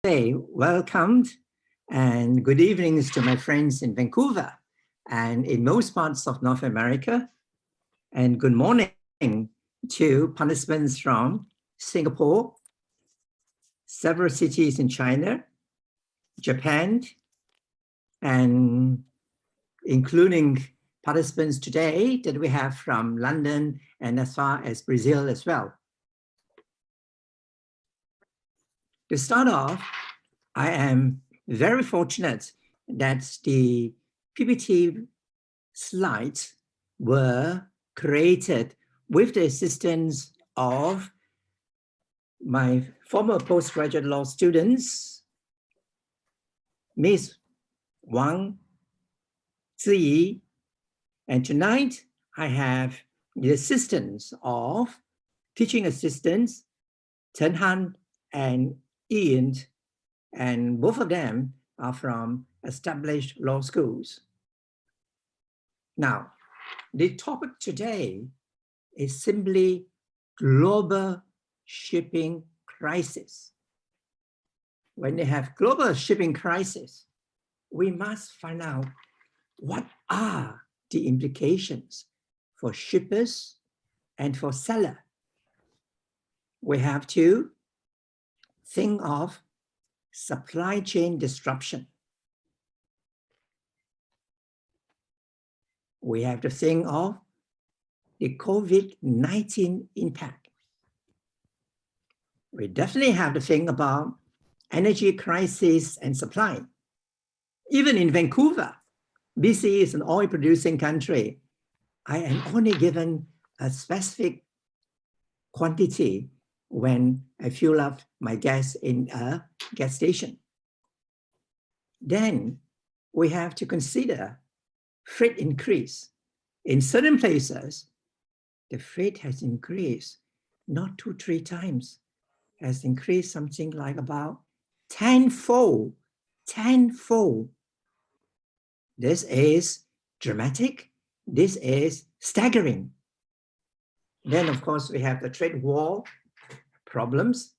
Hey, welcome and good evenings to my friends in Vancouver and in most parts of North America. And good morning to participants from Singapore, several cities in China, Japan, and including participants today that we have from London and as far as Brazil as well. To start off, I am very fortunate that the PPT slides were created with the assistance of my former postgraduate law students, Ms. Wang Ziyi. And tonight I have the assistance of teaching assistants, Chen Han and Ian, and both of them are from established law schools. Now, the topic today is simply global shipping crisis. When they have global shipping crisis, we must find out what are the implications for shippers and for seller. We have to think of supply chain disruption. We have to think of the COVID-19 impact. We definitely have to think about energy crisis and supply. Even in Vancouver, BC is an oil producing country. I am only given a specific quantity when I fuel up my gas in a gas station. Then we have to consider freight increase. In certain places, the freight has increased not 2-3 times, has increased something like about tenfold. This is dramatic. This is staggering. Then, of course, we have the trade war problems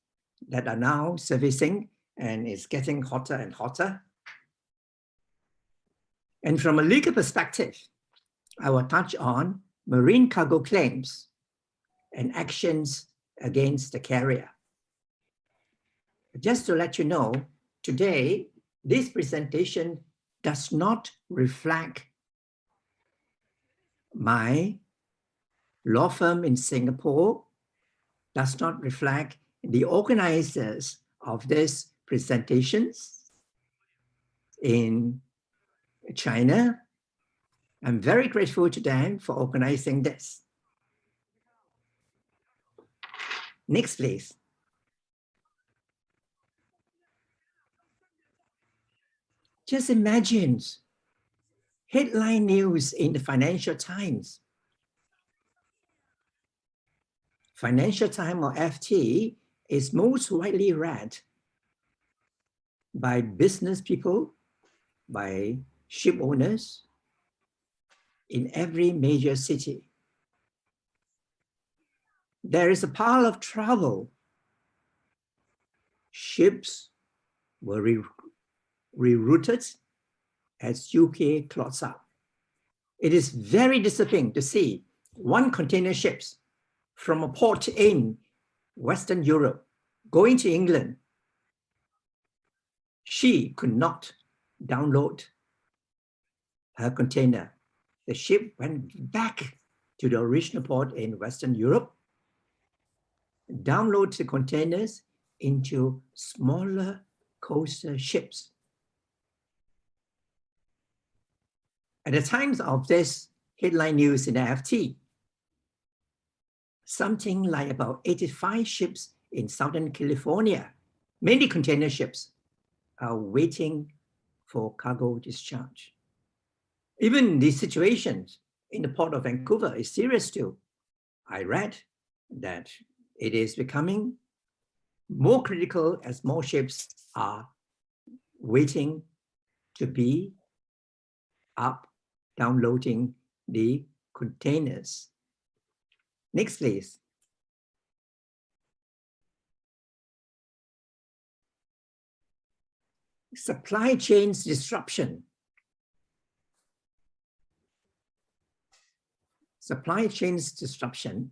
that are now surfacing and it's getting hotter and hotter. And from a legal perspective, I will touch on marine cargo claims and actions against the carrier. Just to let you know, today, this presentation does not reflect my law firm in Singapore, does not reflect the organizers of these presentations in China. I'm very grateful to them for organizing this. Next, please. Just imagine headline news in the Financial Times. Financial Times or FT is most widely read by business people, by ship owners in every major city. There is a pile of trouble. Ships were rerouted as UK clots up. It is very disappointing to see one container ships from a port in Western Europe going to England. She could not download her container. The ship went back to the original port in Western Europe, download the containers into smaller coastal ships. At the time of this headline news in the FT, something like about 85 ships in Southern California, mainly container ships, are waiting for cargo discharge. Even the situations in the port of Vancouver is serious too. I read that it is becoming more critical as more ships are waiting to be up, downloading the containers. Next, please. Supply chains disruption. Supply chains disruption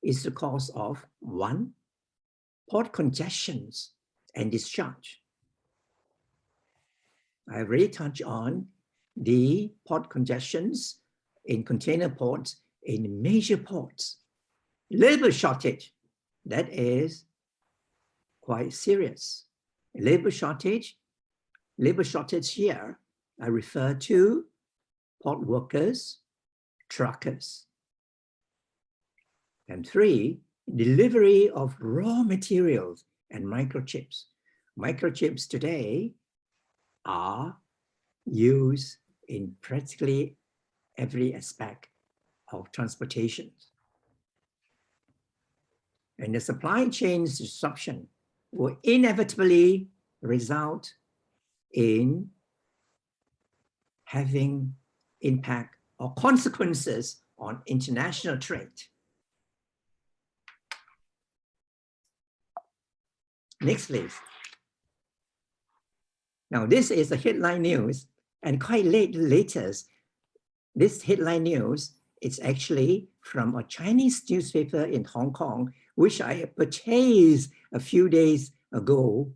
is the cause of 1, port congestions and discharge. I already touched on the port congestions in container ports, in major ports. Labor shortage, that is quite serious. Labor shortage here, I refer to port workers, truckers. And 3, delivery of raw materials and microchips. Microchips today are used in practically every aspect of transportation. And the supply chain disruption will inevitably result in having impact or consequences on international trade. Next, please. Now, this is the headline news, and quite latest. This headline news is actually from a Chinese newspaper in Hong Kong, which I purchased a few days ago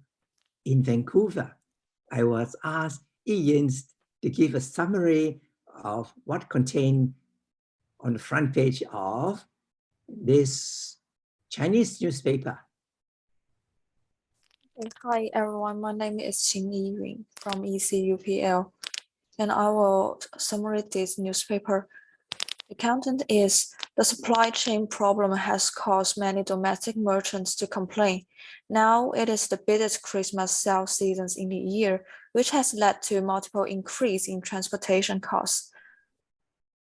in Vancouver. I was asked Ian to give a summary of what contained on the front page of this Chinese newspaper. Hi everyone, my name is Qing Yiyun from ECUPL, and I will summarize this newspaper. The content is: the supply chain problem has caused many domestic merchants to complain. Now it is the biggest Christmas sales season in the year, which has led to multiple increase in transportation costs.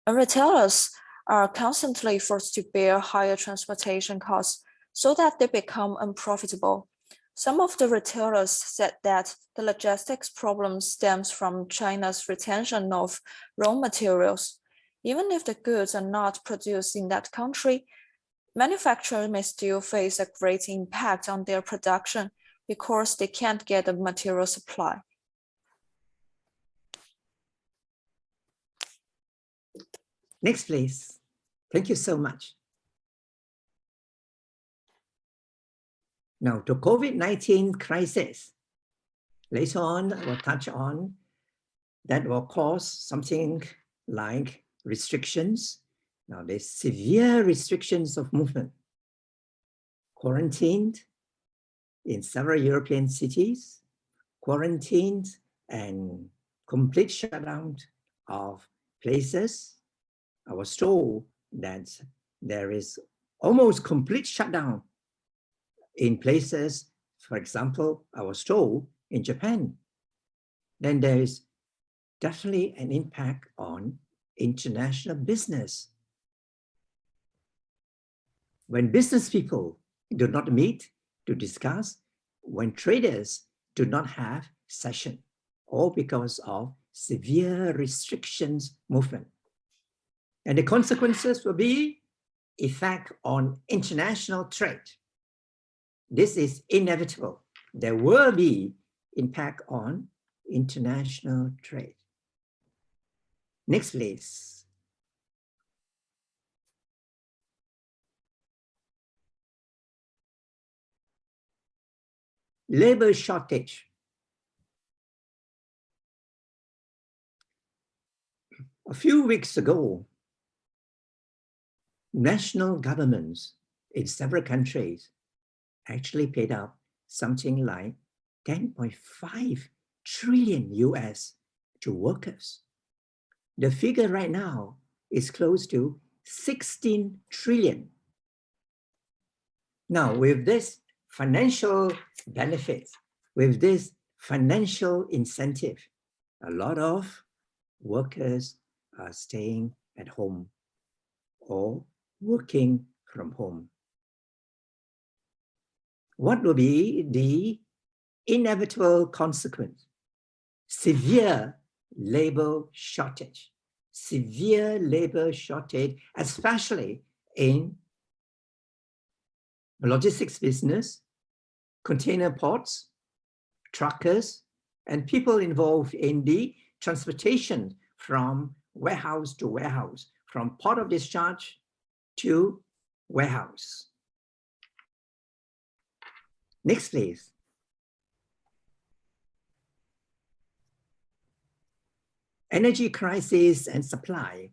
And retailers are constantly forced to bear higher transportation costs so that they become unprofitable. Some of the retailers said that the logistics problem stems from China's retention of raw materials. Even if the goods are not produced in that country, manufacturers may still face a great impact on their production because they can't get the material supply. Next, please. Thank you so much. Now, the COVID-19 crisis, later on, I will touch on that will cause something like restrictions. Now, there's severe restrictions of movement, quarantined in several European cities, quarantined and complete shutdown of places. I was told that there is almost complete shutdown in places, for example, I was told in Japan. Then there is definitely an impact on international business. When business people do not meet to discuss, when traders do not have session, all because of severe restrictions movement. And the consequences will be effect on international trade. This is inevitable. There will be impact on international trade. Next, please. Labor shortage. A few weeks ago, national governments in several countries actually paid out something like 10.5 trillion US to workers. The figure right now is close to 16 trillion. Now, with this financial benefit, with this financial incentive, a lot of workers are staying at home or working from home. What will be the inevitable consequence? Severe labor shortage. Severe labor shortage, especially in the logistics business, container ports, truckers, and people involved in the transportation from warehouse to warehouse, from port of discharge to warehouse. Next, please. Energy crisis and supply.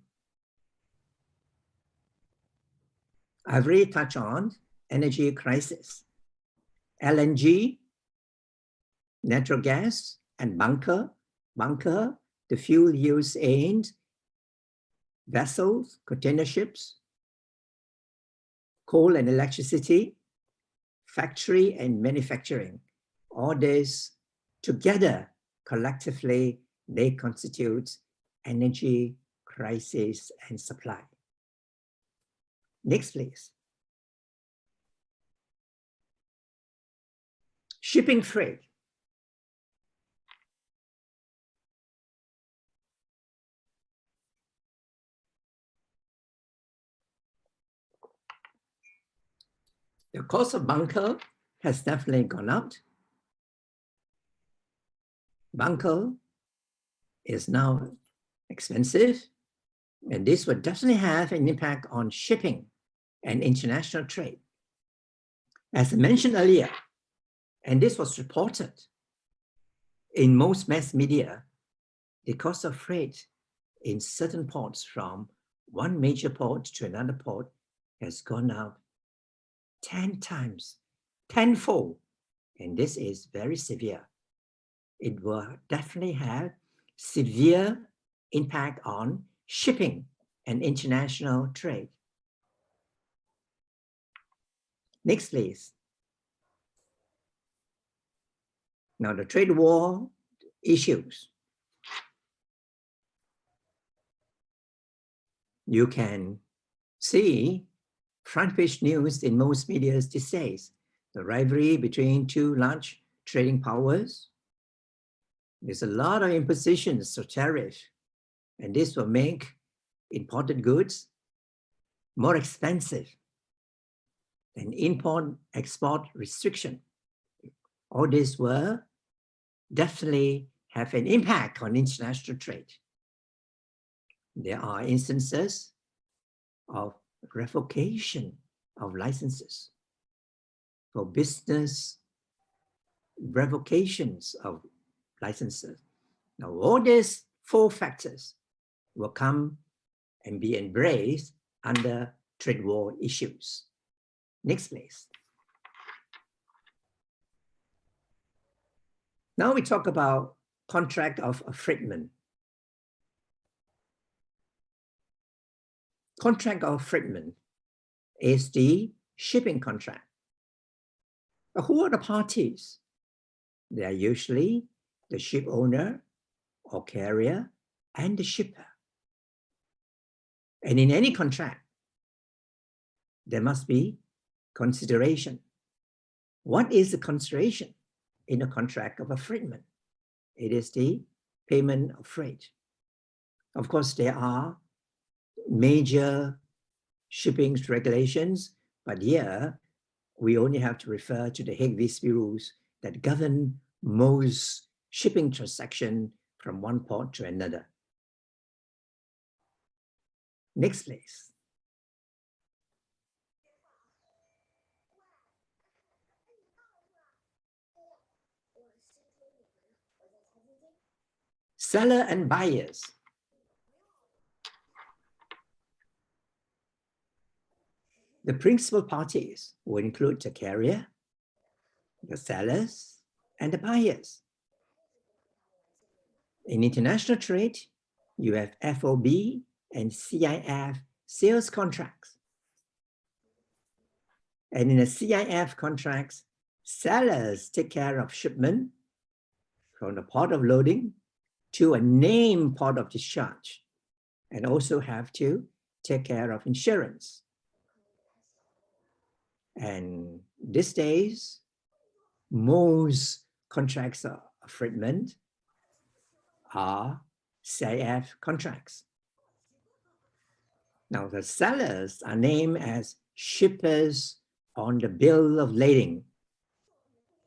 I've already touched on energy crisis. LNG, natural gas, and bunker, the fuel used in vessels, container ships, coal and electricity, factory and manufacturing. All this together, collectively, they constitute energy crisis and supply. Next, please. Shipping freight. The cost of bunker has definitely gone up. Bunker is now expensive, and this would definitely have an impact on shipping and international trade. As I mentioned earlier, and this was reported in most mass media, the cost of freight in certain ports from one major port to another port has gone up 10 times, tenfold, and this is very severe. It will definitely have severe impact on shipping and international trade. Next, please. Now, the trade war issues. You can see front page news in most media these days, the rivalry between two large trading powers. There's a lot of impositions of tariff, and this will make imported goods more expensive than import-export restriction. All this will definitely have an impact on international trade. There are instances of revocation of licenses for business, revocations of licenses. Now, all these 4 factors will come and be embraced under trade war issues. Next, please. Now we talk about contract of affreightment. Contract of affreightment is the shipping contract. But who are the parties? They are usually the ship owner or carrier and the shipper. And in any contract, there must be consideration. What is the consideration in a contract of affreightment? It is the payment of freight. Of course, there are major shipping regulations, but here we only have to refer to the Hague-Visby rules that govern most shipping transactions from one port to another. Next, please. Seller and buyers. The principal parties will include the carrier, the sellers, and the buyers. In international trade, you have FOB and CIF sales contracts. And in the CIF contracts, sellers take care of shipment from the port of loading to a named port of discharge, and also have to take care of insurance. And these days, most contracts of affreightment are CIF contracts. Now, the sellers are named as shippers on the bill of lading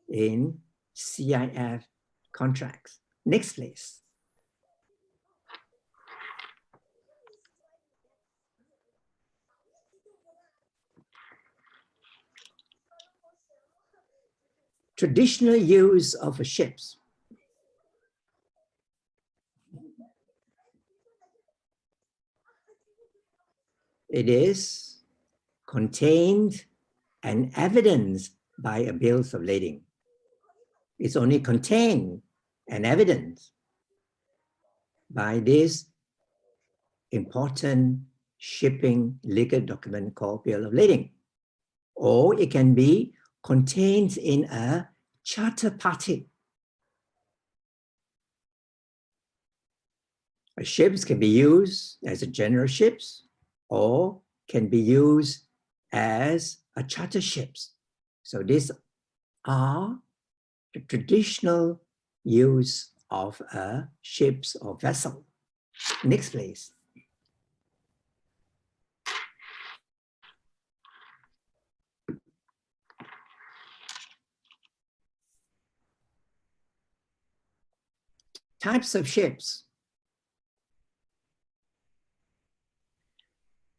in CIF contracts. Next, please. Traditional use of ships. It is contained and evidenced by a bills of lading. It's only contained and evidenced by this important shipping legal document called bill of lading. Or it can be contained in a charter party. Ships can be used as a general ships or can be used as a charter ships. So these are the traditional use of a ships or vessel. Next, please. Types of ships.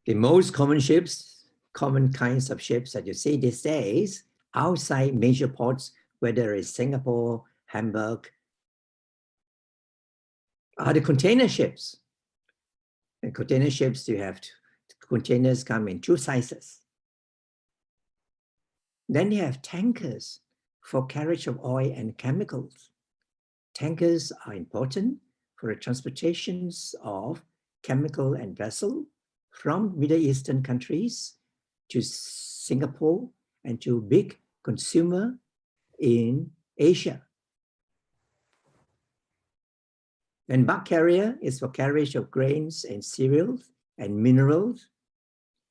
The most common ships, common kinds of ships that you see these days outside major ports, whether it's Singapore, Hamburg, are the container ships. And container ships, you have containers come in two sizes. Then you have tankers for carriage of oil and chemicals. Tankers are important for the transportations of chemical and vessel from Middle Eastern countries to Singapore and to big consumer in Asia. Then bulk carrier is for carriage of grains and cereals and minerals.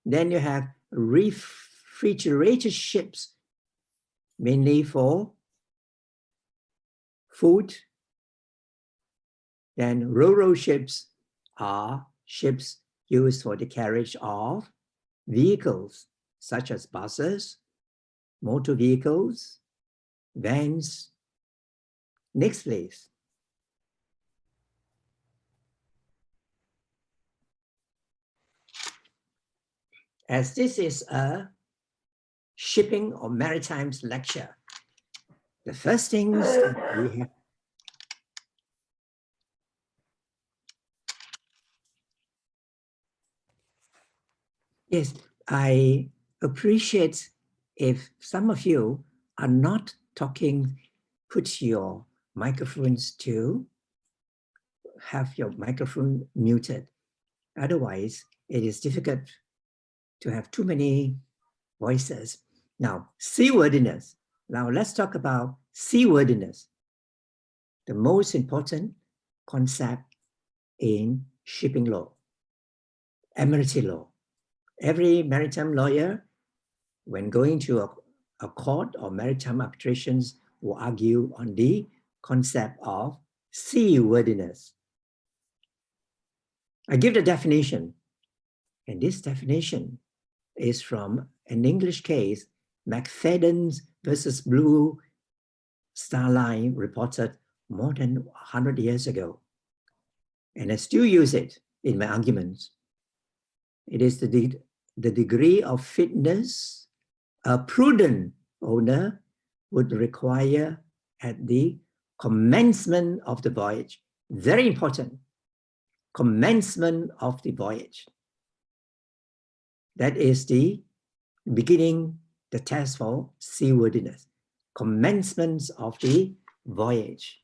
Then you have refrigerated ships, mainly for food. Then ro-ro ships are ships used for the carriage of vehicles, such as buses, motor vehicles, vans. Next, please. As this is a shipping or maritime lecture, the first things we have. Yes, I appreciate if some of you are not talking, put your microphones to have your microphone muted. Otherwise, it is difficult to have too many voices. Now, seaworthiness. Now let's talk about seaworthiness. The most important concept in shipping law, admiralty law. Every maritime lawyer, when going to a court or maritime arbitrations, will argue on the concept of seaworthiness. I give the definition, and this definition is from an English case, McFadden versus Blue Star Line, reported more than 100 years ago. And I still use it in my arguments. It is the degree of fitness a prudent owner would require at the commencement of the voyage. Very important. Commencement of the voyage. That is the beginning, the test for seaworthiness. Commencement of the voyage.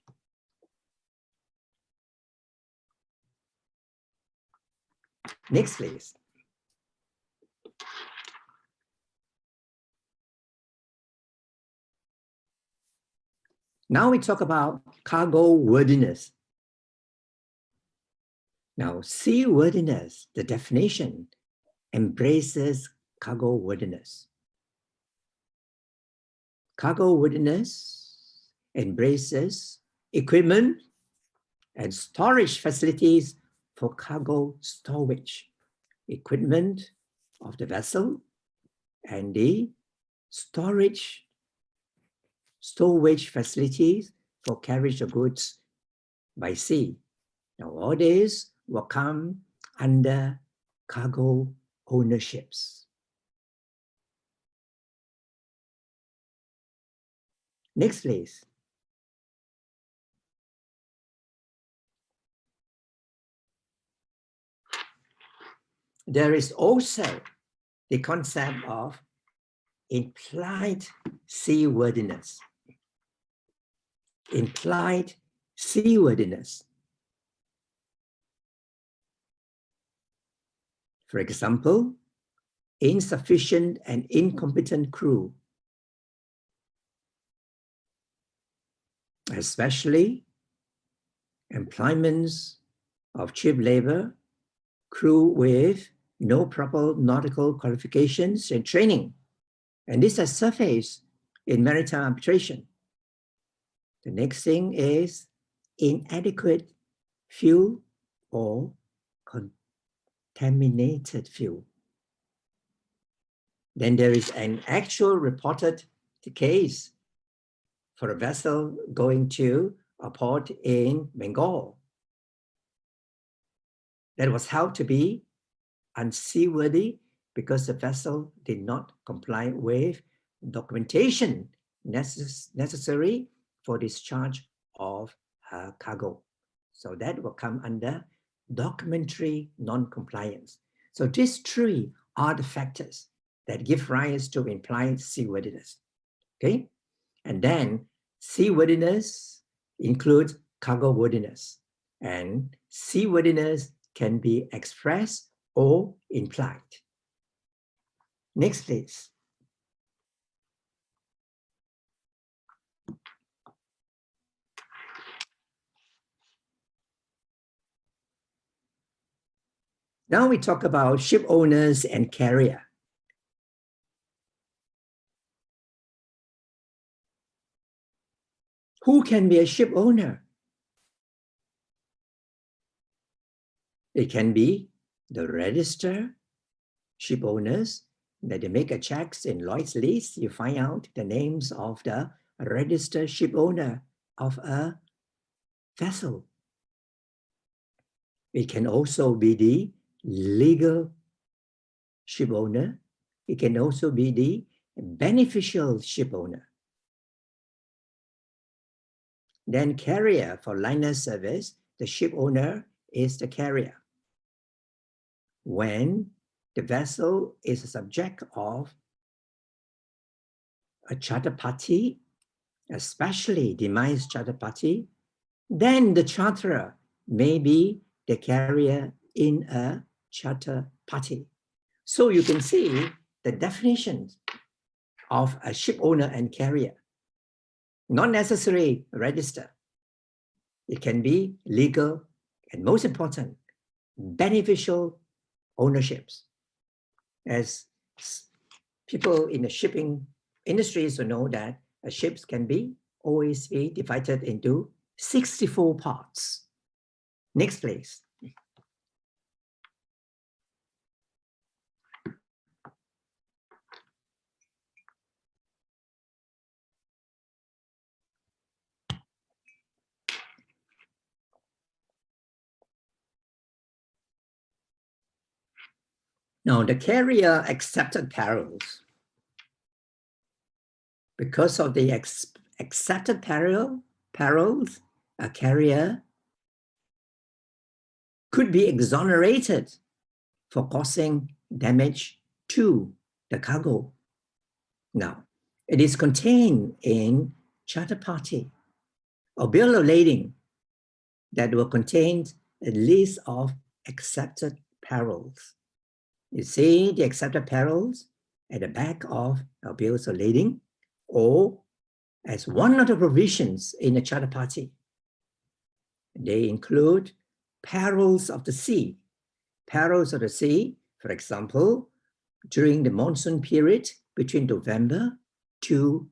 Next, please. Now we talk about cargo worthiness. Now, seaworthiness, the definition, embraces cargo worthiness. Cargo worthiness embraces equipment and storage facilities for cargo storage, equipment of the vessel, and the stowage facilities for carriage of goods by sea. Now, all this will come under cargo ownerships. Next, please. There is also the concept of implied seaworthiness. Implied seaworthiness. For example, insufficient and incompetent crew, especially employments of cheap labor, crew with no proper nautical qualifications and training. And this has surfaced in maritime arbitration. The next thing is inadequate fuel or contaminated fuel. Then there is an actual reported case for a vessel going to a port in Bengal that was held to be unseaworthy because the vessel did not comply with documentation necessary for discharge of her cargo. So that will come under documentary non-compliance. So these three are the factors that give rise to implied seaworthiness. Okay, and then seaworthiness includes cargo worthiness, and seaworthiness can be expressed or implied. Next, please. Now we talk about ship owners and carrier. Who can be a ship owner? It can be the registered ship owners that they make a checks in Lloyd's list. You find out the names of the registered ship owner of a vessel. It can also be the legal ship owner. It can also be the beneficial ship owner. Then carrier for liner service, the ship owner is the carrier. When the vessel is a subject of a charter party, especially demised charter party, then the charterer may be the carrier in a charter party. So you can see the definitions of a ship owner and carrier. Not necessarily register. It can be legal and, most important, beneficial ownerships. As people in the shipping industries know that ships can always be divided into 64 parts. Next, please. Now, the carrier accepted perils. Because of the accepted perils, a carrier could be exonerated for causing damage to the cargo. Now, it is contained in charter party or bill of lading that will contain a list of accepted perils. You see the accepted perils at the back of our bills of lading, or as one of the provisions in the charter party. They include perils of the sea. Perils of the sea, for example, during the monsoon period between November to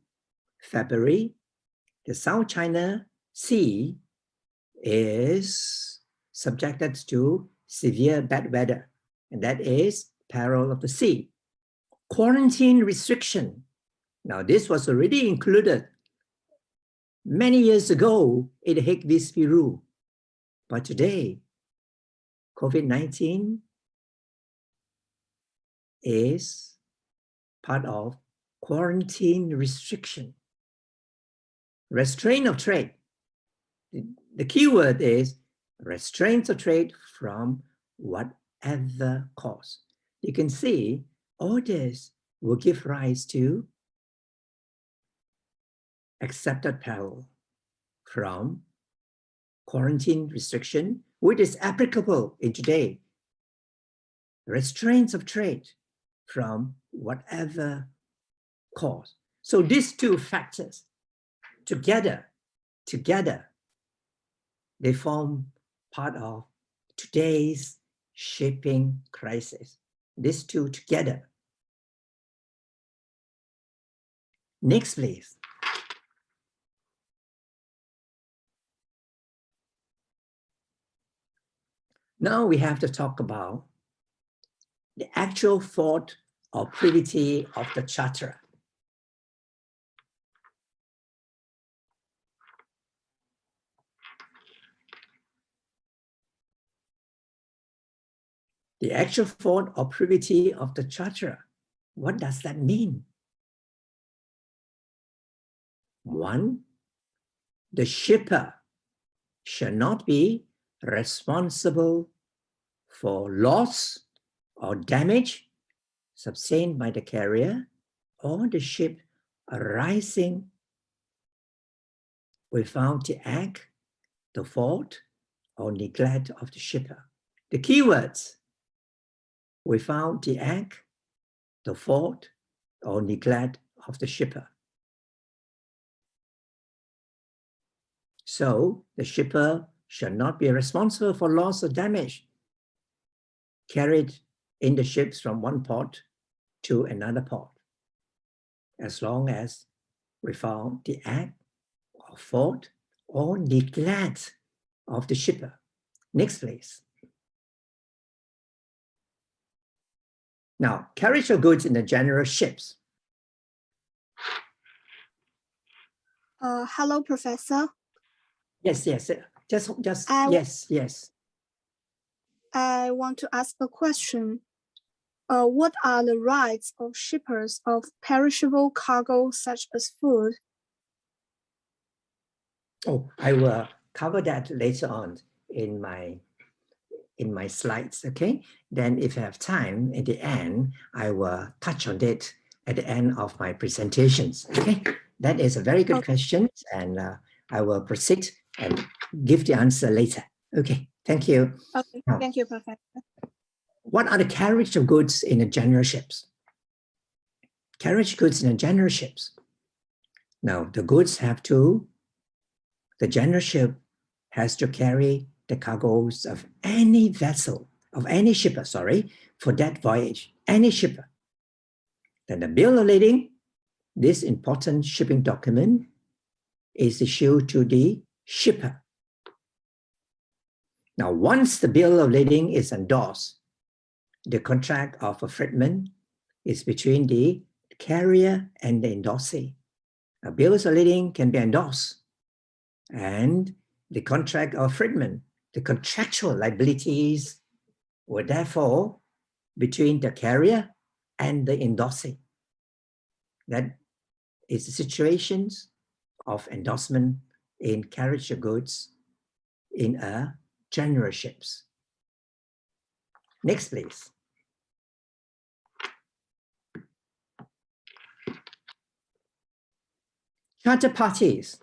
February, the South China Sea is subjected to severe bad weather, and that is peril of the sea. Quarantine restriction. Now, this was already included many years ago in the Hague-Visby rule. But today, COVID-19 is part of quarantine restriction, restraint of trade. The key word is restraint of trade from whatever cause. You can see all this will give rise to accepted peril from quarantine restriction, which is applicable in today. Restraints of trade from whatever cause. So these two factors together, they form part of today's shipping crisis. These two together. Next, please. Now we have to talk about the actual fault or privity of the charterer. The actual fault or privity of the charterer. What does that mean? One, the shipper shall not be responsible for loss or damage sustained by the carrier or the ship arising without the act, the fault, or neglect of the shipper. The keywords: without the act, the fault, or neglect of the shipper. So the shipper shall not be responsible for loss or damage carried in the ships from one port to another port, as long as without the act or fault or neglect of the shipper. Next, please. Now, carriage of goods in the general ships. Hello, Professor. Yes, just yes. I want to ask a question. What are the rights of shippers of perishable cargo such as food? Oh, I will cover that later on in my slides, okay? Then if I have time at the end, I will touch on it at the end of my presentations, okay? That is a very good question, and I will proceed and give the answer later. Okay, thank you. Okay, now, thank you, Professor. What are the carriage of goods in the general ships? Carriage goods in the general ships. Now, the goods have to, the general ship has to carry the cargoes of any vessel, of any shipper, for that voyage, any shipper. Then the bill of lading, this important shipping document, is issued to the shipper. Now, once the bill of lading is endorsed, the contract of affreightment is between the carrier and the endorsee. A bill of lading can be endorsed, and the contract of affreightment, the contractual liabilities, were therefore between the carrier and the endorsee. That is the situations of endorsement in carriage of goods in a general ships. Next, please. Charter parties.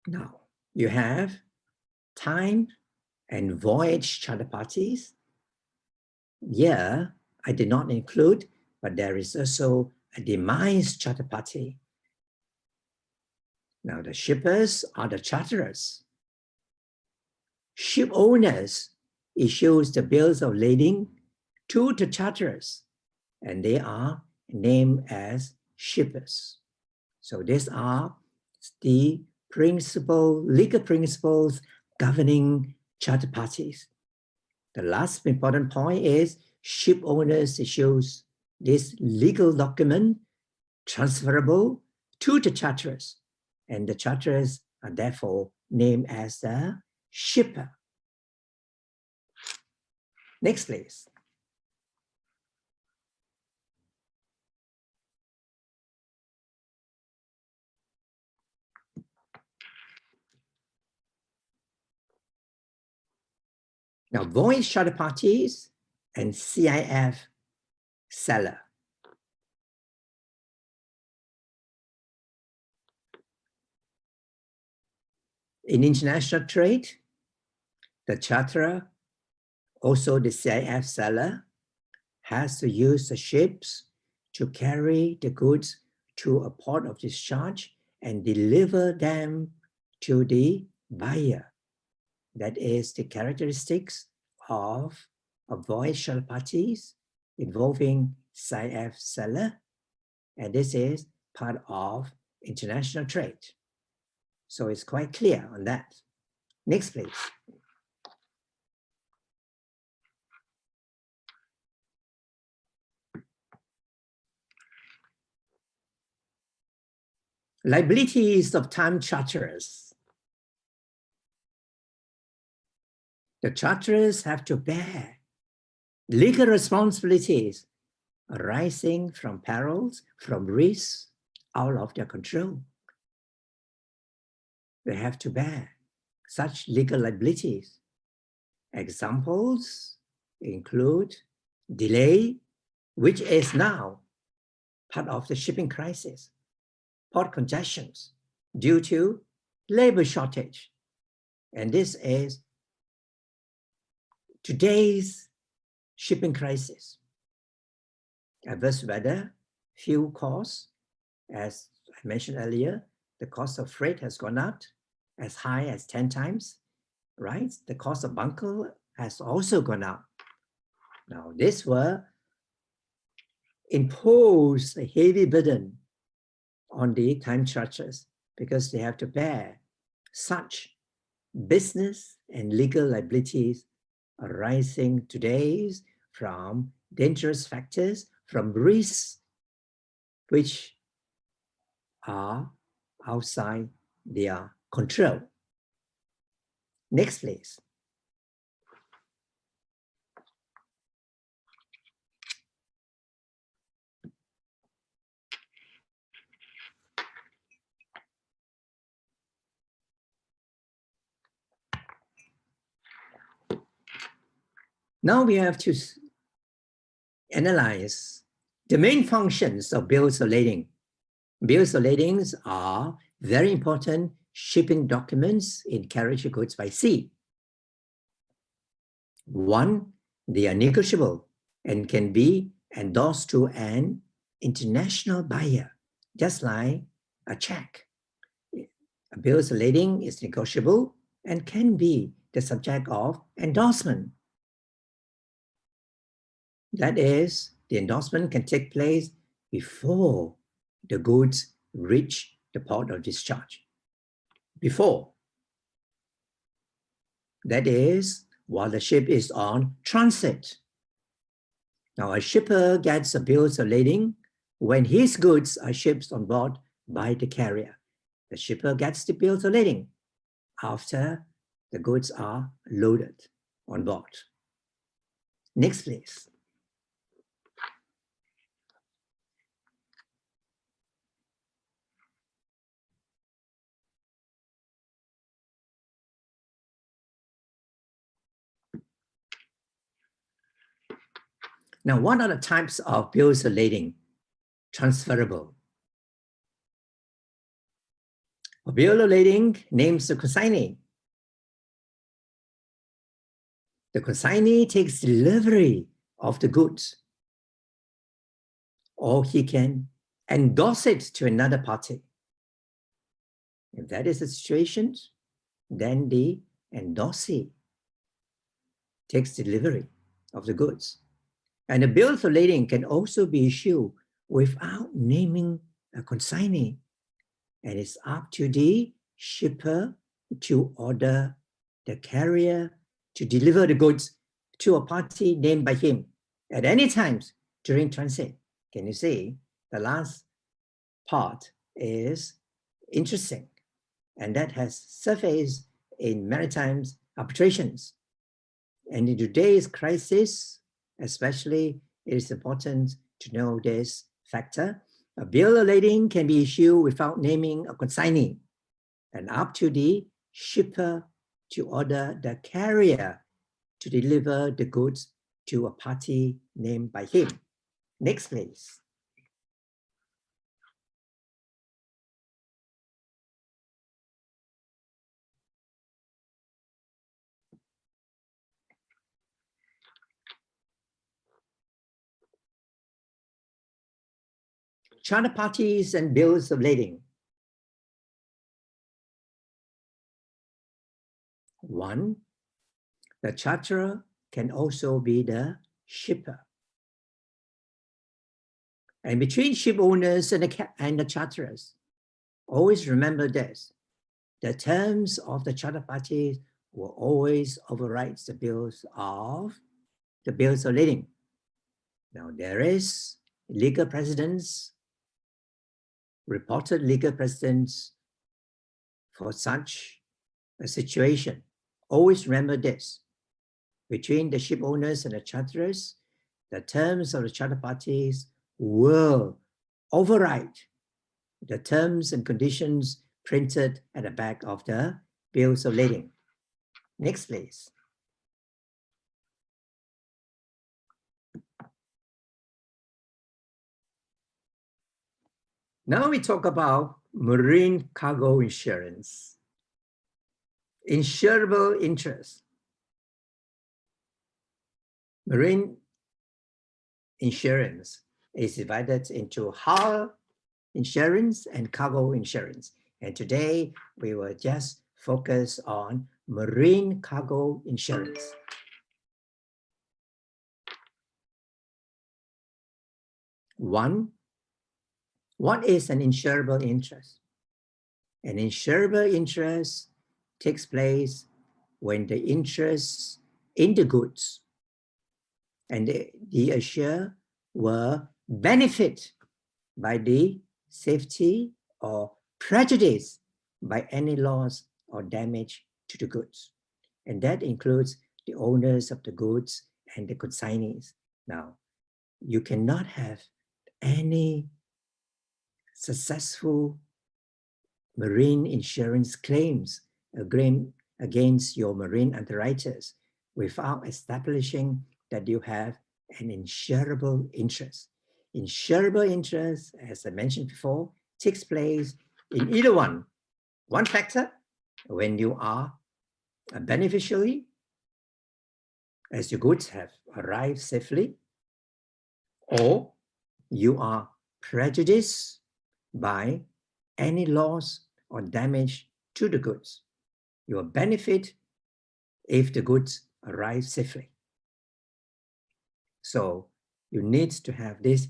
Now, you have time and voyage charter parties. Here, I did not include, but there is also a demise charter party. Now, the shippers are the charterers. Ship owners issues the bills of lading to the charterers, and they are named as shippers. So these are the legal principles governing charter parties. The last important point is ship owners issues this legal document transferable to the charterers, and the charterers are therefore named as the shipper. Next, please. Now, voyage charter parties and CIF seller. In international trade, the charterer, also the CIF seller, has to use the ships to carry the goods to a port of discharge and deliver them to the buyer. That is the characteristics of a voyage charter parties involving CIF seller, and this is part of international trade. So it's quite clear on that. Next, please. Liabilities of time charterers. The charterers have to bear legal responsibilities arising from perils, from risks out of their control. They have to bear such legal liabilities. Examples include delay, which is now part of the shipping crisis, port congestions due to labor shortage. And this is today's shipping crisis. Adverse weather, fuel costs, as I mentioned earlier, the cost of freight has gone up as high as 10 times, right? The cost of bunker has also gone up. Now, this will impose a heavy burden on the time charterers because they have to bear such business and legal liabilities arising today from dangerous factors, from risks which are outside their control. Next, please. Now we have to analyze the main functions of bills of lading. Bills of lading are very important shipping documents in carriage of goods by sea. One, they are negotiable and can be endorsed to an international buyer, just like a check. A bill of lading is negotiable and can be the subject of endorsement. That is, the endorsement can take place before the goods reach the port of discharge. Before. That is, while the ship is on transit. Now, a shipper gets a bill of lading when his goods are shipped on board by the carrier. The shipper gets the bill of lading after the goods are loaded on board. Next, please. Now, what are the types of bills of lading? Transferable. A bill of lading names the consignee. The consignee takes delivery of the goods, or he can endorse it to another party. If that is the situation, then the endorsee takes delivery of the goods. And a bill of lading can also be issued without naming a consignee. And it's up to the shipper to order the carrier to deliver the goods to a party named by him at any times during transit. Can you see the last part is interesting, and that has surfaced in maritime arbitrations. And in today's crisis, especially, it is important to know this factor. A bill of lading can be issued without naming a consignee, and up to the shipper to order the carrier to deliver the goods to a party named by him. Next, please. Charter parties and bills of lading. 1, the charterer can also be the shipper. And between ship owners and the charterers, always remember this: the terms of the charter parties will always override the bills of lading. Now there is legal precedents, reported legal precedents for such a situation. Always remember this: between the ship owners and the charterers, the terms of the charter parties will override the terms and conditions printed at the back of the bills of lading. Next, please. Now we talk about marine cargo insurance. Insurable interest. Marine insurance is divided into hull insurance and cargo insurance. And today we will just focus on marine cargo insurance. One, what is an insurable interest? An insurable interest takes place when the interest in the goods and the assured will benefit by the safety or prejudice by any loss or damage to the goods. And that includes the owners of the goods and the consignees. Now, you cannot have any successful marine insurance claims against your marine underwriters without establishing that you have an insurable interest. Insurable interest, as I mentioned before, takes place in either one factor, when you are a beneficiary, as your goods have arrived safely, or you are prejudiced by any loss or damage to the goods. You will benefit if the goods arrive safely. So you need to have these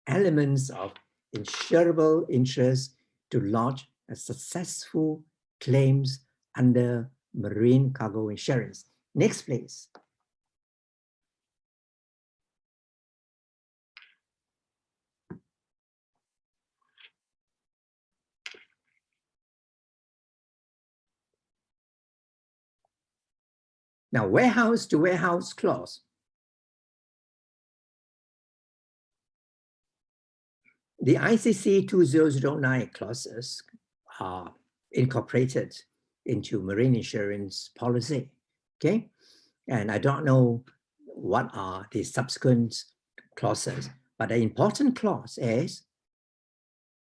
elements of insurable interest to lodge a successful claims under marine cargo insurance. Next, please. Now, warehouse to warehouse clause. The ICC 2009 clauses are incorporated into marine insurance policy, okay? And I don't know what are the subsequent clauses, but the important clause is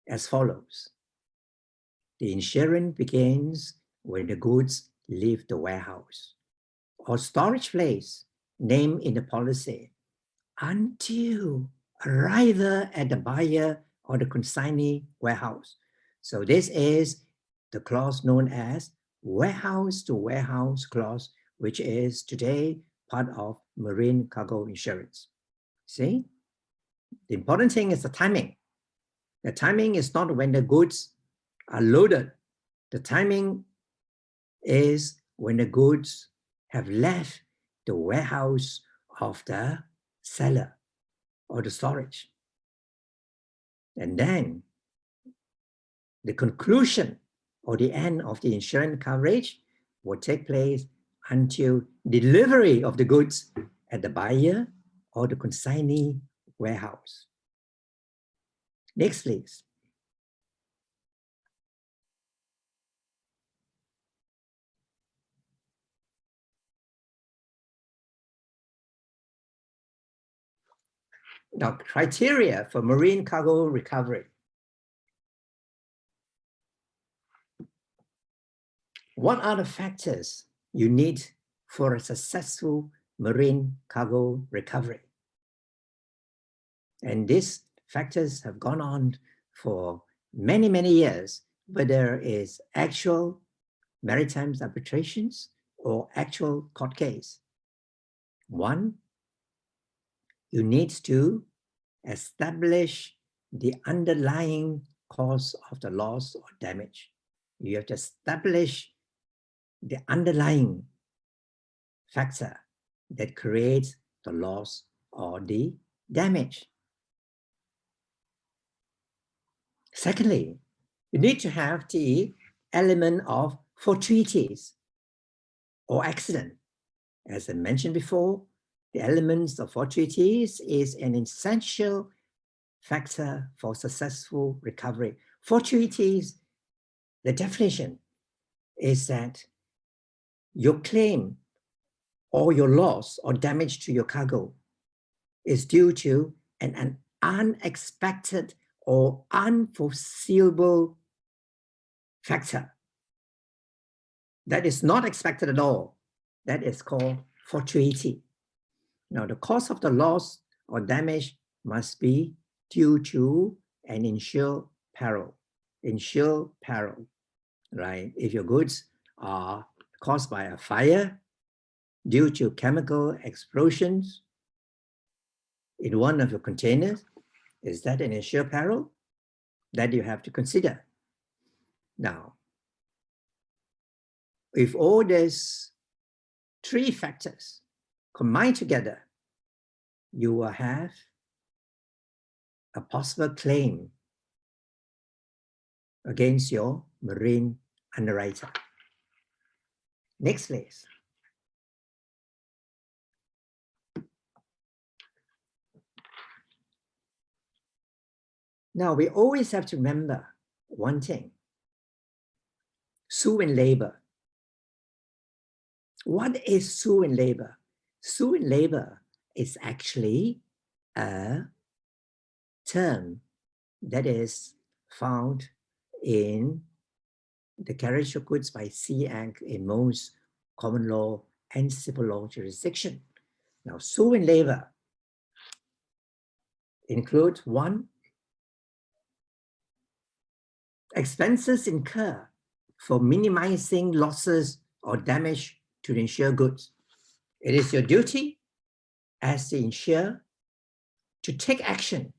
as follows. The insurance begins when the goods leave the warehouse or storage place named in the policy until arrival at the buyer or the consignee warehouse. So this is the clause known as warehouse to warehouse clause, which is today part of marine cargo insurance. See, the important thing is the timing. The timing is not when the goods are loaded. The timing is when the goods have left the warehouse of the seller or the storage. And then the conclusion or the end of the insurance coverage will take place until delivery of the goods at the buyer or the consignee warehouse. Next, please. Now, criteria for marine cargo recovery. What are the factors you need for a successful marine cargo recovery? And these factors have gone on for many, many years, whether it's actual maritime arbitrations or actual court case. One, you need to establish the underlying cause of the loss or damage. You have to establish the underlying factor that creates the loss or the damage. Secondly, you need to have the element of fortuities or accident. As I mentioned before, the elements of fortuities is an essential factor for successful recovery. Fortuities, the definition is that your claim or your loss or damage to your cargo is due to an unexpected or unforeseeable factor that is not expected at all. That is called fortuity. Now, the cause of the loss or damage must be due to an insured peril. Insured peril, right? If your goods are caused by a fire due to chemical explosions in one of your containers, is that an insured peril? That you have to consider. Now, if all these three factors combined together, you will have a possible claim against your marine underwriter. Next, please. Now, we always have to remember one thing: sue and labor. What is sue and labor? Sue and labor is actually a term that is found in the Carriage of Goods by Sea Act in most common law and civil law jurisdiction. Now, sue and labor include one, expenses incurred for minimizing losses or damage to the insured goods. It is your duty as the insurer to take action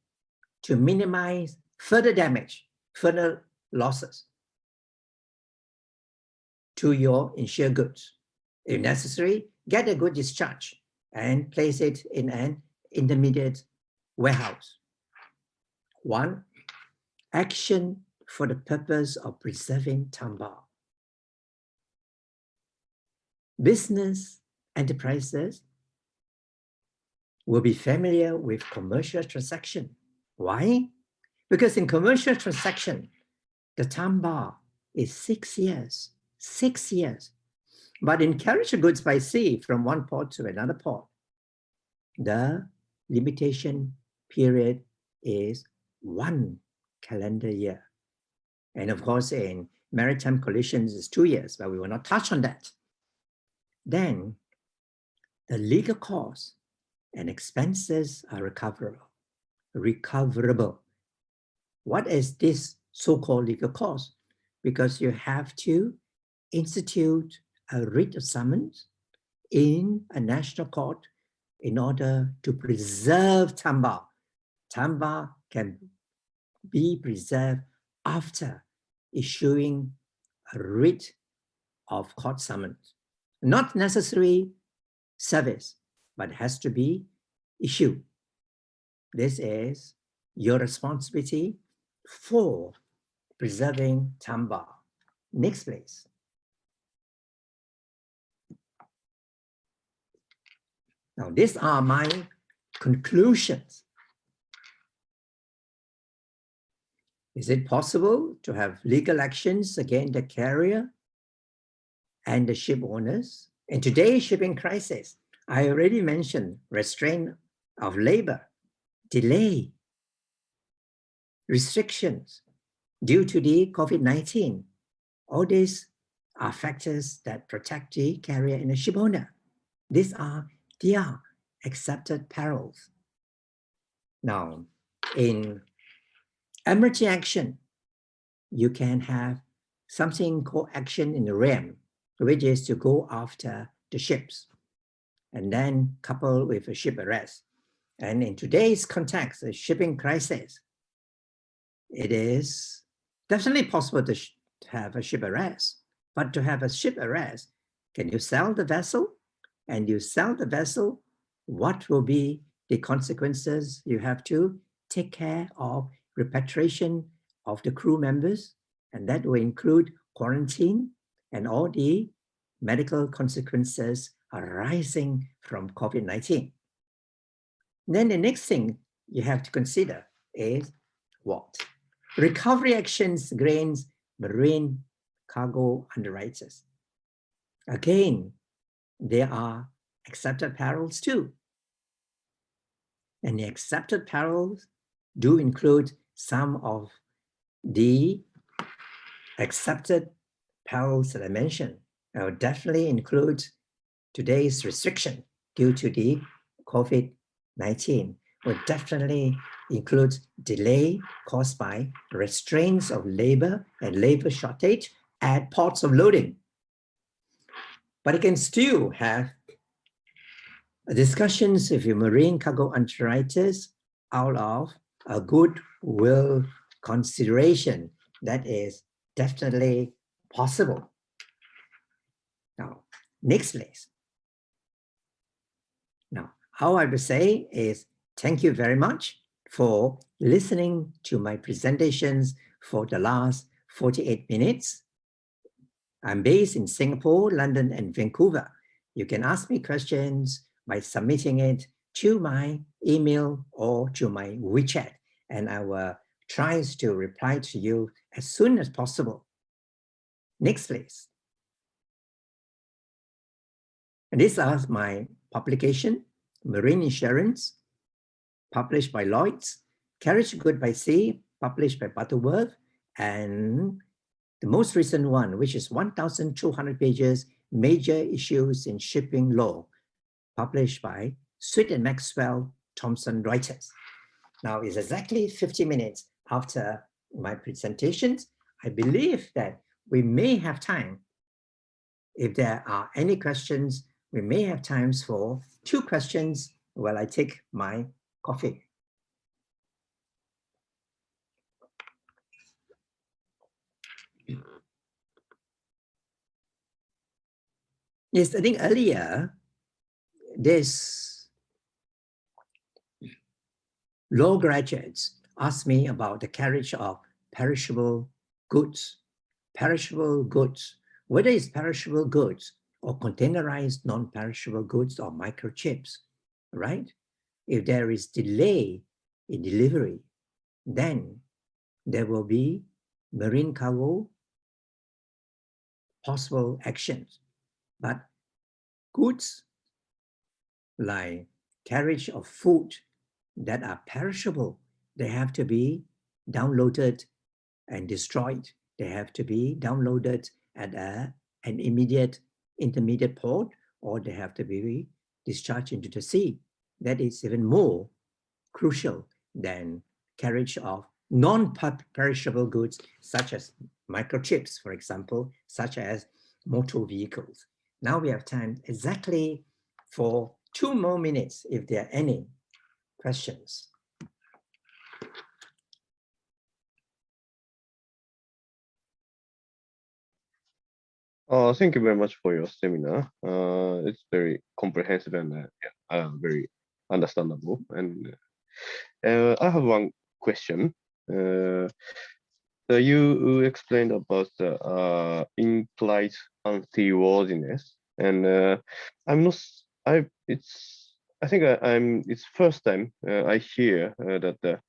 to minimize further damage, further losses to your insured goods. If necessary, get a good discharge and place it in an intermediate warehouse. One, action for the purpose of preserving Tambar. Business enterprises will be familiar with commercial transaction. Why? Because in commercial transaction, the Tambar is 6 years. 6 years. But in carriage of goods by sea from one port to another port, the limitation period is 1 calendar year. And of course, in maritime collisions, it's 2 years, but we will not touch on that. Then the legal costs and expenses are recoverable. What is this so-called legal cost? Because you have to institute a writ of summons in a national court in order to preserve Tambar. Tambar can be preserved after issuing a writ of court summons. Not necessary service, but has to be issued. This is your responsibility for preserving Tambal. Next, please. Now, these are my conclusions. Is it possible to have legal actions against the carrier and the ship owners? In today's shipping crisis, I already mentioned restraint of labor, delay, restrictions due to the COVID-19. All these are factors that protect the carrier and the ship owner. These are their accepted perils. Now, in emergency action, you can have something called action in the realm, which is to go after the ships and then coupled with a ship arrest. And in today's context, the shipping crisis, it is definitely possible to have a ship arrest, but to have a ship arrest, can you sell the vessel? And you sell the vessel, what will be the consequences? You have to take care of repatriation of the crew members, and that will include quarantine and all the medical consequences arising from COVID-19. Then the next thing you have to consider is what? Recovery actions against marine cargo underwriters. Again, there are accepted perils too. And the accepted perils do include some of the accepted perils that I mentioned. Will definitely include today's restriction due to the COVID-19. Will definitely include delay caused by restraints of labor and labor shortage at ports of loading. But it can still have discussions with your marine cargo underwriters out of a goodwill consideration that is definitely possible. Now, next please. Now, how I would say is thank you very much for listening to my presentations for the last 48 minutes. I'm based in Singapore, London, and Vancouver. You can ask me questions by submitting it to my email or to my WeChat, and I will try to reply to you as soon as possible. Next, please. And these are my publication, Marine Insurance, published by Lloyd's, Carriage Good by Sea, published by Butterworth, and the most recent one, which is 1,200 pages, Major Issues in Shipping Law, published by Sweet and Maxwell Thomson Reuters. Now it's exactly 50 minutes after my presentations. I believe that we may have time. If there are any questions, we may have times for 2 questions while I take my coffee. Yes, I think earlier, this law graduates asked me about the carriage of perishable goods. Perishable goods, whether it's perishable goods or containerized non-perishable goods or microchips, right? If there is delay in delivery, then there will be marine cargo possible actions. But goods like carriage of food that are perishable, they have to be downloaded and destroyed. They have to be downloaded at an immediate intermediate port, or they have to be discharged into the sea. That is even more crucial than carriage of non-perishable goods, such as microchips, for example, such as motor vehicles. Now we have time exactly for 2 more minutes if there are any questions. Thank you very much for your seminar. It's very comprehensive and very understandable. And I have one question. you explained about the implied unseaworthiness, and I'm not. I think it's first time I hear that the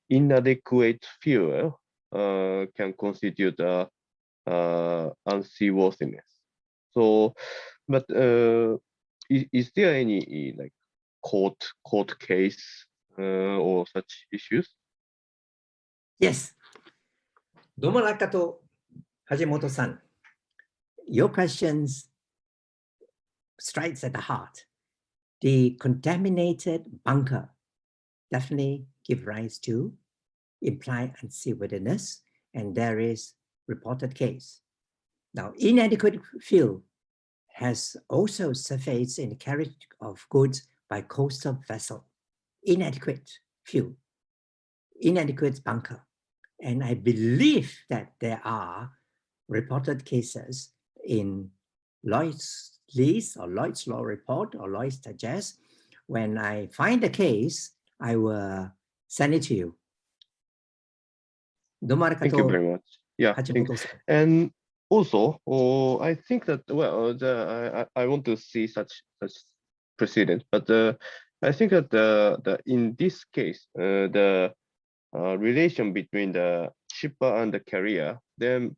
inadequate fuel can constitute unseaworthiness. So, but is there any like court case or such issues? Yes. Domo arigatou, Hajimoto-san. Your questions strikes at the heart. The contaminated bunker definitely give rise to implied unseaworthiness, and there is reported case. Now, inadequate fuel has also surfaced in the carriage of goods by coastal vessel. Inadequate fuel, inadequate bunker. And I believe that there are reported cases in Lloyd's List or Lloyd's Law Report or Lloyd's Digest. When I find the case, I will send it to you. Thank you very much. Yeah, and also, I think that I want to see such precedent, but I think that in this case, the relation between the shipper and the carrier, then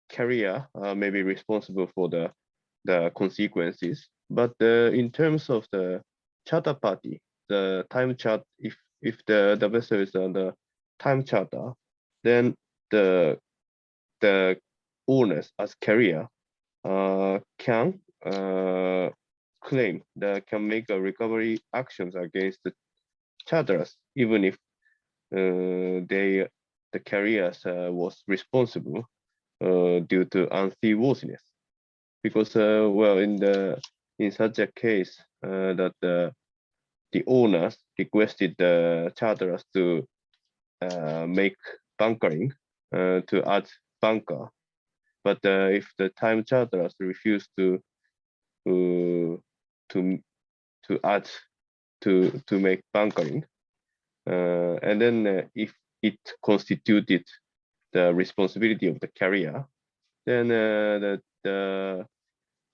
carrier may be responsible for the consequences. But in terms of the charter party, the time chart, if the vessel is on the time charter, then the owners as carrier can claim that can make a recovery actions against the charterers, even if the carriers was responsible due to unseaworthiness, because well, in such a case that the owners requested the charterers to make bunkering to add bunker, but if the time charterers refuse to add to make bunkering, and then if it constituted the responsibility of the carrier, then do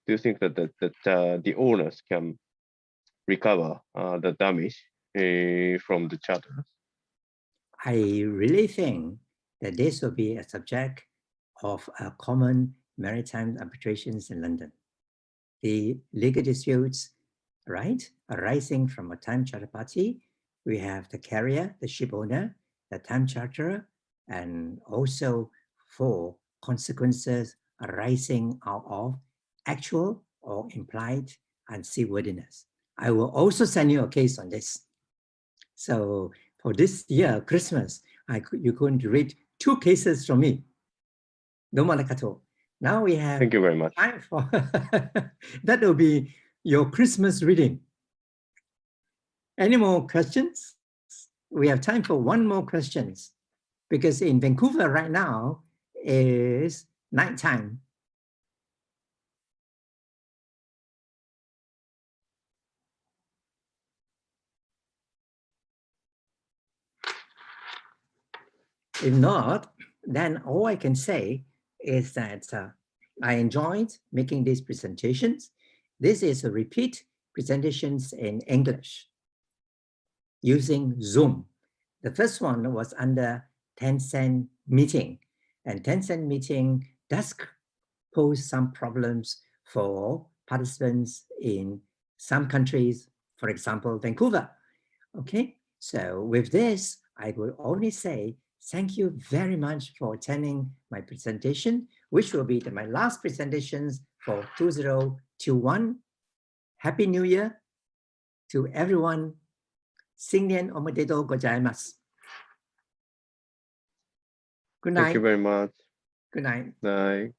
you think that the owners can recover the damage from the charterers? I really think that this will be a subject of common maritime arbitrations in London. The legal disputes, right, arising from a time charter party, we have the carrier, the ship owner, the time charterer, and also for consequences arising out of actual or implied unseaworthiness. I will also send you a case on this. So for this year, Christmas, you're going to read 2 cases from me. Domo arigatou. Now we have Thank you very much. time for that will be your Christmas reading. Any more questions? We have time for one more questions, because in Vancouver right now is nighttime. If not, then all I can say is that I enjoyed making these presentations. This is a repeat presentations in English using Zoom. The first one was under Tencent meeting, and Tencent meeting does pose some problems for participants in some countries, for example, Vancouver. Okay, so with this, I will only say thank you very much for attending my presentation, which will be my last presentations for 2021. Happy New Year to everyone. 新年おめでとうございます. Good night. Thank you very much. Good night. Bye.